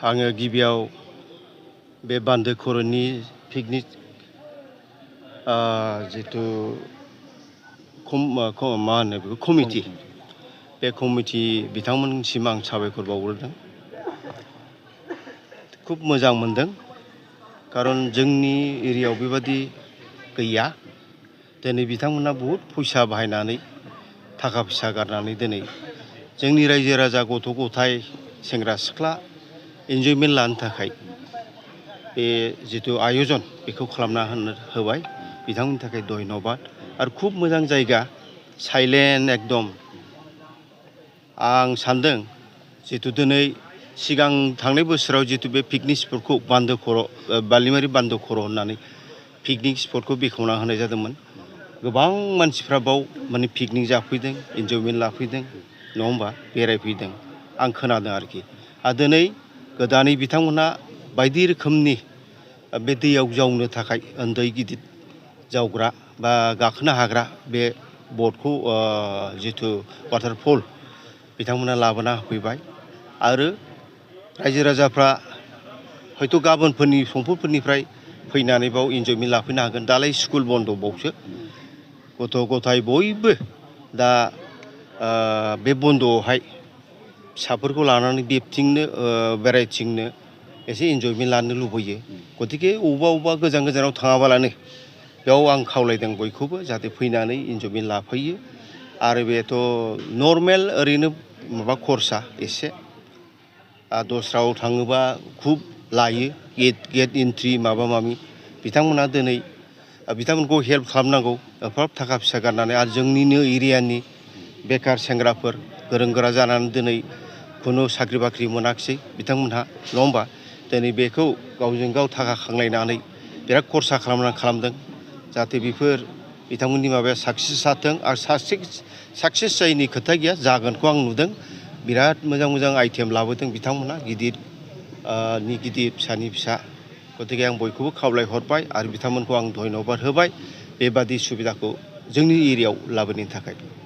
आङो गिबियाव बे बान्दो खर'नि पिकनिक जितु मा होनो बेखौ कमिटि बे कमिटि बिथांमोननिसिम आं साबायखर बावग्रोदों। खुब मोजां मोनदों खारन जोंनि एरियायाव बेबादि गैया। दिनै बिथांमोना बहुद फैसा बाहायनानै थाखा फैसा गारनानै दिनै जोंनि रायजो राजा गथ' गथाय सेंग्रा सिख्ला एन्जयमेन्ट लानो थाखाय बे जितु आयजन बेखौ खालामना होबाय बिथांमोननि थाखाय धन्यबाद। आरो खुब मोजां जायगा साइलेन्ट एकदम। आं सानदों जितु दिनै सिगां थांनाय बोसोराव जितु बे पिकनिक स्पटखौ बान्दो खर' बालिमारि बान्दो खर' होननानै पिकनिक स्पटखौ बेखेवना होनाय जादोंमोन। गोबां मानसिफ्रा बाव माने पिकनिक जाफैदों, एन्जयमेन्ट लाफैदों, नङा होमबा, बेरायफैदों आं खोनादों आरोखि। आरो दिनै गोदानै बिथांमोनहा बायदि रोखोमनि बे दैयाव जावनो थाखाय उन्दै गिदिर जावग्रा बा गाखोनो हाग्रा बे बटखौ जितु वाटारफल बिथांमोना लाबोना होफैबाय। आरो रायजो राजाफ्रा हयथ' गाबोनफोरनि समफोरनिफ्राय फैनानै बाव एन्जयमेन्ट लाफैनो हागोन। दालाय स्कुल बन्द बावसो गथ' गथाय बयबो दा बे बन्द'आवहाय फिसाफोरखौ लानानै बेरायथिंनो बेरायथिंनो एसे एन्जयमेन्ट लानो लुबैयो। गतिके अबेबा गोजान गोजानाव थाङाबालानो बेयाव आं खावलायदों बयखौबो जाहाथे फैनानै एन्जयमेन्ट लाफैयो। आरो बेथ' नर्मेल ओरैनो माबा खरसा एसे दस्रायाव थाङोबा खुब लायो गेट एन्ट्रि माबा माबि। बिथांमोनहा दिनै बिथांमोनखौ हेल्प खालामनांगौ एफाराब थाखा फैसा गारनानै। आरो जोंनिनो एरियानि बेखार सेंग्राफोर गोरों गोरा जानानै दिनै खुनु साख्रि बाख्रि मोनाखिसै बिथांमोनहा, नङा होमबा। दिनै बेखौ गावजों गाव थाखा खांलायनानै बिराद खरसा खालामदों जाहाथे बेफोर बिथांमोननि माबाया साक्सेस जाथों। आरो साक्सेस जायैनि खोथा गैया, जागोनखौ आं नुदों। बिराद मोजां मोजां आइटेम लाबोदों बिथांमोनहा, गिदिरनि गिदिर फिसानि फिसा। गतिके आं बयखौबो खावलायहरबाय आरो बिथांमोनखौ आं धन्यबाद होबाय बेबादि सुबिदाखौ जोंनि एरियायाव लाबोनायनि थाखाय।